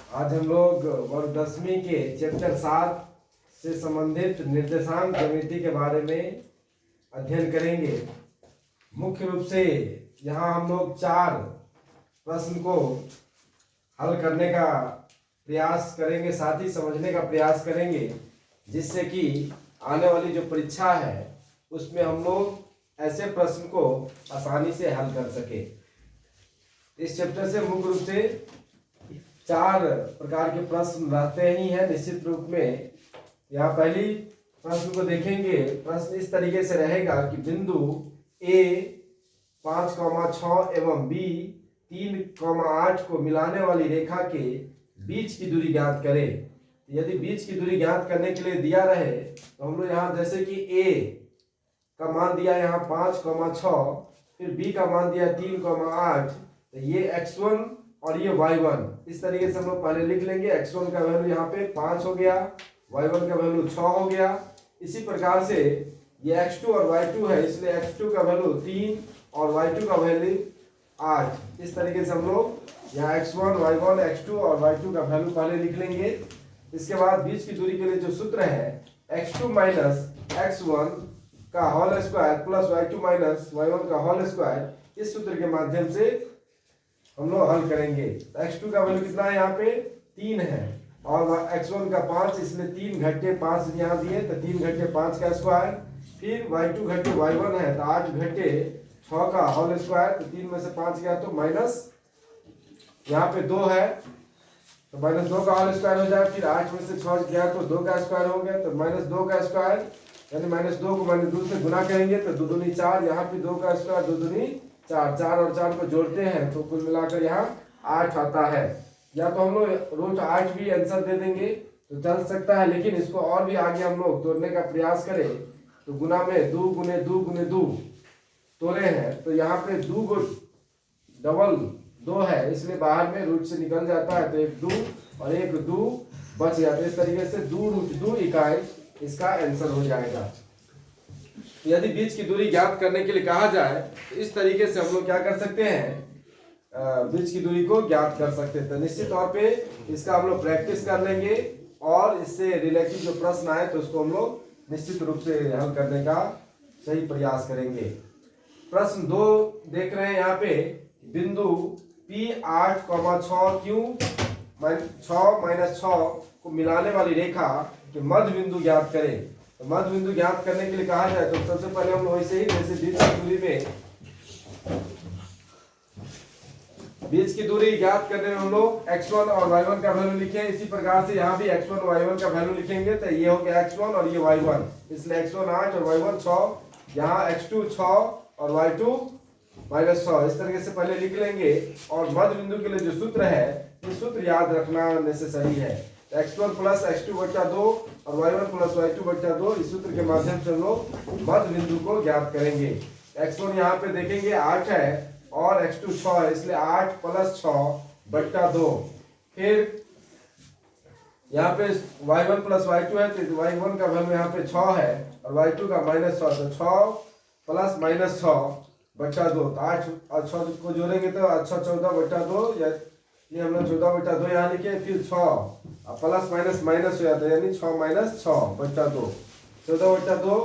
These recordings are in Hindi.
आज हम लोग वर्ग 10वीं के चैप्टर 7 से संबंधित निर्देशांक ज्यामिति के बारे में अध्ययन करेंगे। मुख्य रूप से यहाँ हम लोग 4 प्रश्न को हल करने का प्रयास करेंगे, साथ ही समझने का प्रयास करेंगे, जिससे कि आने वाली जो परीक्षा है उसमें हम लोग ऐसे प्रश्न को आसानी से हल कर सके। इस चैप्टर से मुख्य रूप से 4 प्रकार के प्रश्न रहते ही हैं निश्चित रूप में। यहाँ पहली प्रश्न को देखेंगे। प्रश्न इस तरीके से रहेगा कि बिंदु A 5,6 एवं B 3,8 को मिलाने वाली रेखा के बीच की दूरी ज्ञात करें। यदि बीच की दूरी ज्ञात करने के लिए दिया रहे तो हम लोग यहाँ जैसे कि A का मान दिया यहाँ 5,6, फिर B का मान दिया 3,8, तो ये x1 और ये y1 इस तरीके से हम लोग पहले लिख लेंगे। x1 का वैल्यू यहाँ पे 5 हो गया, y1 का वैल्यू 6 हो गया। इसी प्रकार से ये x2 और y2 है, इसलिए x2 का वैल्यू 3 और y2 का वैल्यू 8। इस तरीके से हम लोग यहाँ x1, y1, x2 और y2 का वैल्यू पहले लिख लेंगे। इसके बाद बीच की दूरी के लिए जो सूत्र है x2 माइनस x1 का whole square plus y2 minus y1 का होल स्क्वायर, इस सूत्र के माध्यम से हम लोग हल करेंगे। x2 का वैल्यू कितना है यहाँ पे 3 है और x1 का 5, इसलिए 3 घटे 5 यहाँ दिए तो 3 घटे 5 का स्क्वायर, फिर y2 घटे y1 है तो 8 घटे 6 का होल स्क्वायर, तो 3 में से 5 गया तो माइनस यहाँ पे 2 है तो -2 का होल स्क्वायर हो जाए, फिर 8 में से 6 गया तो 2 का स्क्वायर हो गया, तो -2 का स्क्वायर, यानी -2 को -2 से गुना करेंगे तो 2 दूनी 4, यहाँ पे 2 का स्क्वायर 2 दूनी 4, 4 और 4 को जोड़ते हैं तो कुल मिलाकर यहाँ 8 आता है। या तो हम लोग रूट 8 भी आंसर दे देंगे तो चल सकता है, लेकिन इसको और भी आगे हम लोग तोड़ने का प्रयास करें तो गुना में 2 गुने 2 गुने 2 तोड़े हैं, तो यहाँ पे 2 को डबल 2 है, इसलिए बाहर में रूट से निकल जाता है, तो एक 2 और एक 2 बच जाता है। इस तरीके से 2 रूट 2 इकाई इसका आंसर हो जाएगा। यदि बीच की दूरी ज्ञात करने के लिए कहा जाए तो इस तरीके से हम लोग क्या कर सकते हैं, बीच की दूरी को ज्ञात कर सकते हैं। तो निश्चित तौर पे इसका हम लोग प्रैक्टिस कर लेंगे और इससे रिलेटेड जो प्रश्न आए तो उसको हम लोग निश्चित रूप से हल करने का सही प्रयास करेंगे। प्रश्न 2 देख रहे हैं यहाँ पे, बिंदु P 8,6 Q 6 को मिलाने वाली रेखा के मध्य बिंदु ज्ञात करें। तो मध्य बिंदु ज्ञात करने के लिए कहा जाए तो सबसे पहले हम लोग वैसे ही जैसे बीच की दूरी ज्ञात करने में हम लोग x1 और y1 का वैल्यू लिखे, इसी प्रकार से यहाँ भी x1 और y1 का वैल्यू लिखेंगे तो ये हो गया x1 और ये y1, इसलिए x1 8 और y1 6, यहाँ x2 6 और y2 -6, इस तरीके से पहले लिख लेंगे। और मध्य बिंदु के लिए जो सूत्र है ये सूत्र याद रखना नेसेसरी है। x1 प्लस x2 बटा 2 और y1 प्लस y2 बटा 2, इस सूत्र के माध्यम से हम लोग मध्य बिंदु को ज्ञात करेंगे। x1 यहाँ पे देखेंगे 8 है और x2 6 है, इसलिए 8 प्लस 6 बटा 2, फिर यहाँ पे y1 प्लस y2 है तो y1 का वैल्यू यहाँ पे 6 है और y2 का -6, तो 6 प्लस -6 बटा 2, तो 8 और 6 को जोड़ेंगे तो 14 बटा 2, ये हमने 14 बटा 2 यहाँ लिखे, फिर 6 प्लस माइनस माइनस हो जाता है, यानी 6 माइनस 6 बटा 2, 14 बटा 2,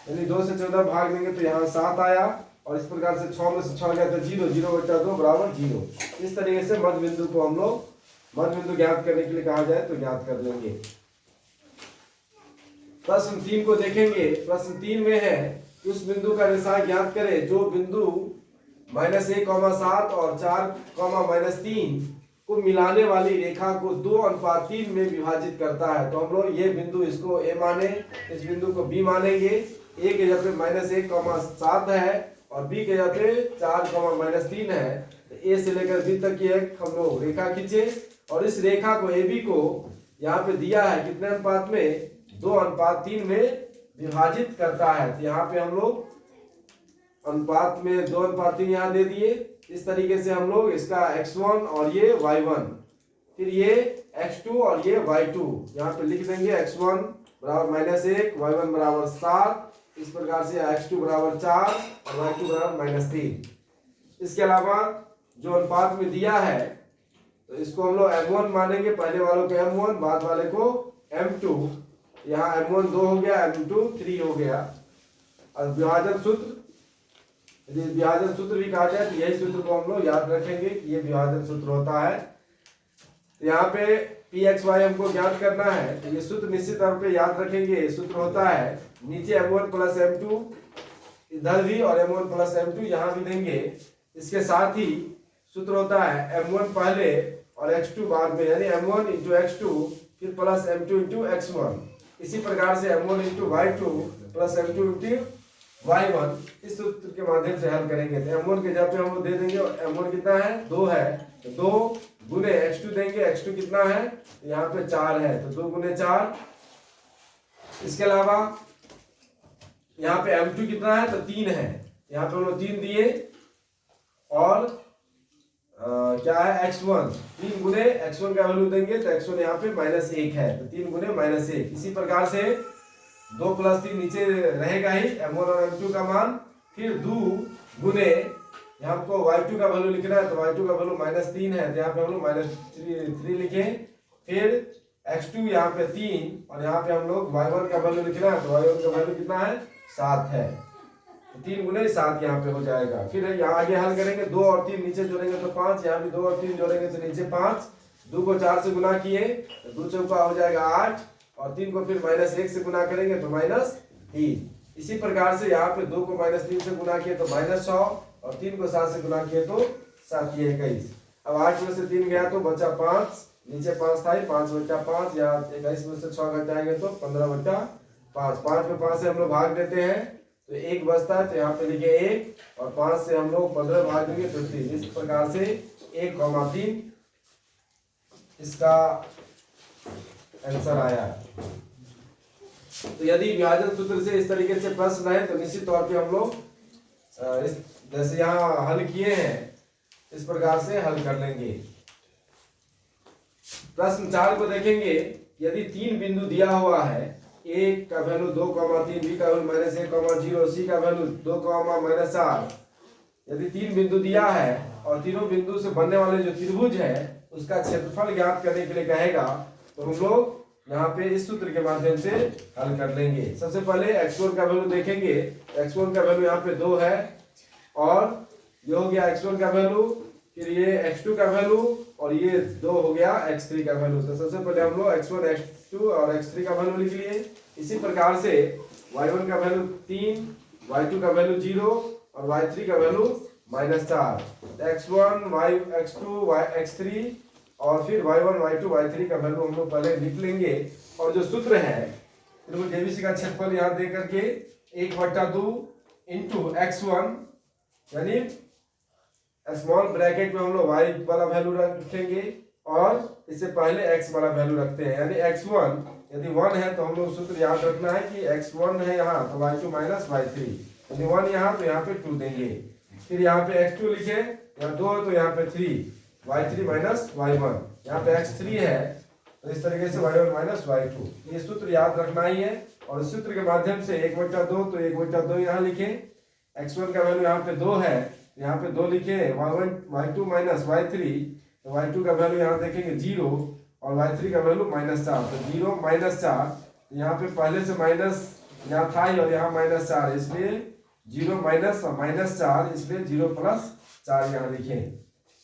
यानी 2 से 14 भाग देंगे तो यहाँ 7 आया और इस प्रकार से 6 में से 6 गया तो 0, 0 बटा 2 बराबर 0। इस तरीके से मध्य बिंदु को हम लोग मध्य बिंदु ज्ञात करने के लिए कहा जाए तो ज्ञात कर लेंगे। प्रश्न 3 को देखेंगे। प्रश्न 3 में है उस बिंदु का रेखांश ज्ञात करें जो बिंदु -1,7 और 4,-3 को मिलाने वाली रेखा को 2:3 में विभाजित करता है। तो हम लोग ये बिंदु इसको A माने, इस बिंदु को B मानेंगे। A के जगह पे -1,7 है और B के जगह पे 4,-3 है, तो A से लेकर B तक की एक हम लोग रेखा खींचे और इस रेखा को AB को यहाँ पे दिया है कितने अनुपात में, 2:3 में विभाजित करता है। तो यहाँ पे हम लोग अनुपात में 2:3 यहाँ दे दिए। इस तरीके से हम लोग इसका x1 और ये y1, फिर ये x2 और ये y2 यहाँ पे लिख देंगे। x1 बराबर -1, y1 बराबर 7, इस प्रकार से x2 बराबर 4 और y2 बराबर -3। इसके अलावा जो अनुपात में दिया है तो इसको हम लोग M1 मानेंगे, पहले वालों को M1, बाद वाले को M2। यहाँ M1 2 हो गया, M2 3 हो गया। और विभाजन सूत्र, यदि विभाजन सूत्र भी कहा जाए तो यही सूत्र को हम लोग याद रखेंगे कि ये विभाजन सूत्र होता है। तो यहाँ पे pxy हमको ज्ञात करना है, तो ये सूत्र निश्चित तौर पे याद रखेंगे। सूत्र होता है नीचे M1 प्लस M2 इधर भी, और M1 प्लस M2 यहाँ भी देंगे। इसके साथ ही सूत्र होता है M1 पहले और X2 बाद में, यानी M1 इंटू X2 फिर प्लस M2 इंटू X1। इसी प्रकार से M1 into Y2 plus M2 into Y1, इस सूत्र के माध्यम से हल करेंगे। तो M1 के जगह पे हम लोग दे देंगे, M1 कितना है 2 है, तो 2 गुने X2 देंगे। X2 कितना है, तो यहाँ पे 4 है, तो 2 गुने 4। इसके अलावा यहाँ पे M2 कितना है, तो 3 है, यहाँ पे हम लोग 3 दिए। और क्या है X1, 3 गुने X1 का वैल्यू देंगे, तो X1 यहाँ पे -1 है, तो 3 गुने -1। इसी प्रकार से 2 प्लस 3 नीचे रहेगा ही M1 और M2 का मान। फिर 2 गुने, यहाँ हमको Y2 का वैल्यू लिखना है, तो Y2 का वैल्यू -3 है, तो यहाँ पे हम लोग -3 लिखें। फिर X2 यहाँ पे 3, और यहाँ पे हम लोग Y1 का वैल्यू लिखना है, तो Y1 का वैल्यू कितना है 7 है, 3 गुने 7 यहाँ पे हो जाएगा। फिर यहाँ आगे हल करेंगे, 2 और 3 नीचे जोड़ेंगे तो 5, यहाँ भी 2 और 3 जोड़ेंगे तो नीचे 5। 2 को 4 से गुना किए तो 2 चौका हो जाएगा 8, और 3 को फिर -1 से गुना करेंगे तो -3। इसी प्रकार से यहाँ पे 2 को -3 से गुना किए तो -100, और 3 को 7 से गुना किए तो 7 21। अब 8 में से 3 गया तो बचा 5, नीचे 5 था, 5 बचा 5, यहाँ 21 में से 6 घटाएंगे तो 15 बचा 5। 5 में 5 से हम लोग भाग देते हैं तो 1 बचता है, तो यहाँ पे लिखे 1, और 5 से हम लोग 15 भाग देंगे तो 3। इस प्रकार से 1,3 इसका आंसर आया। तो यदि विभाजन सूत्र से इस तरीके से प्रश्न है तो निश्चित तौर पे हम लोग जैसे यहाँ हल किए हैं इस प्रकार से हल कर लेंगे। प्रश्न 4 को देखेंगे। यदि 3 बिंदु दिया हुआ है, a का वैल्यू 2,3, b का वैल्यू -1,0, c का वैल्यू 2, -4। यदि 3 बिंदु दिया है और तीनों बिंदु से बनने वाले जो त्रिभुज है उसका क्षेत्रफल ज्ञात करने के लिए कहेगा, तो हम लोग यहाँ पे इस सूत्र के माध्यम से हल कर लेंगे। सबसे पहले x1 का वैल्यू देखेंगे। x1 का वैल्यू यहाँ पे 2 है, और ये हो गया x1 का वैल्यू, फिर ये x2 का वैल्यू, और ये 2 हो गया x3 का वैल्यू। तो सबसे पहले हम लोग x1, x2 और x3 का वैल्यू लिख लिए। इसी प्रकार से y1 का वैल्यू 3, y2 का वैल्यू 0 और y3 का वैल्यू -4। x1, x2, x3 और फिर y1, y2, y3 का वैल्यू हम लोग पहले लिख लेंगे। और जो सूत्र है त्रिभुज ABC का क्षेत्रफल यहाँ दे करके 1/2 इंटू x1, यानी स्मॉल ब्रैकेट में हम लोग y वाला वैल्यू रखेंगे और इससे पहले x वाला वैल्यू रखते हैं, यानी x1 यदि 1 है तो हम लोग सूत्र याद रखना है कि x1 है यहाँ तो y2 - y3, यदि 1 यहाँ तो यहाँ पे 2 देंगे। फिर यहाँ पे x2 लिखे, यहाँ 2 है तो यहाँ पे 3, y3 - y1, यहाँ पे x3 है तो इस तरीके से y1 - y2। ये सूत्र याद रखना ही है। और इस सूत्र के माध्यम से 1/2 तो 1/2 यहाँ लिखे। x1 का वैल्यू यहाँ पे 2 है, यहाँ पे 2 लिखे। y2 - y3, तो y2 का वैल्यू यहाँ देखेंगे 0 और y3 का वैल्यू -4, तो 0 -4, यहाँ पे पहले से माइनस यहाँ था ही और यहाँ -4, इसलिए 0 -4, इसलिए 0 + 4 यहाँ लिखे।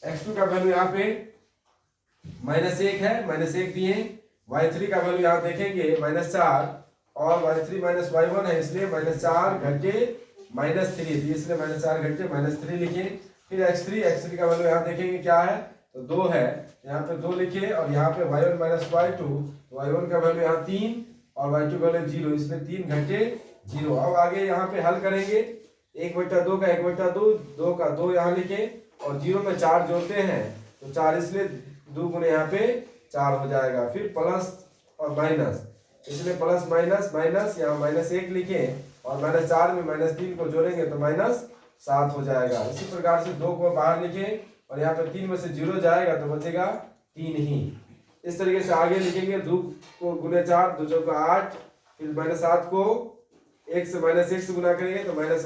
x2 का वैल्यू यहाँ पे -1 है, -1 दिए। y3 का वैल्यू यहाँ देखेंगे -4 और y3 - y1 है, इसलिए -4 घंटे -3, इसलिए -4 घंटे -3 लिखे। फिर x3 का वैल्यू यहाँ देखेंगे क्या है, तो 2 है, यहाँ पे 2 लिखे। और यहाँ पे y1 - y2, y1 का वैल्यू यहाँ 3 और y2 का वैल्यू 0, इसलिए 3 घंटे 0। अब आगे यहाँ पे हल करेंगे। 1/2 का 1/2, 2 का 2 यहाँ लिखे और 0 में 4 जोड़ते हैं तो 4, इसलिए 2 गुने यहाँ पे 4 हो जाएगा। फिर प्लस और माइनस, इसलिए प्लस माइनस यहाँ -1 लिखे और -4 में -3 को जोड़ेंगे तो -7 हो जाएगा। इसी प्रकार से 2 को बाहर लिखे और यहाँ पे 3 में से 0 जाएगा तो बचेगा 3 ही। इस तरीके से आगे लिखेंगे। 2 को गुने 4, 2 चौका 8, फिर -7 को 1 से -1 से गुना करेंगे तो प्लस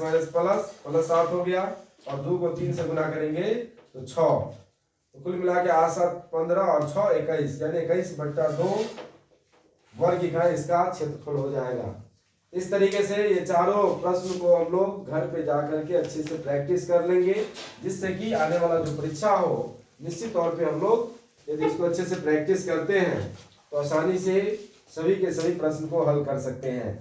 7 हो गया, और 2 को 3 से गुना करेंगे तो 6। तो कुल मिला के 8 7 15 और 6 21 यानी 21/2 वर्ग इकाई इसका क्षेत्रफल हो जाएगा। इस तरीके से ये चारों प्रश्न को हम लोग घर पे जा करके अच्छे से प्रैक्टिस कर लेंगे, जिससे कि आने वाला जो परीक्षा हो निश्चित तौर पे हम लोग यदि इसको अच्छे से प्रैक्टिस करते हैं तो आसानी से सभी के सभी प्रश्न को हल कर सकते हैं।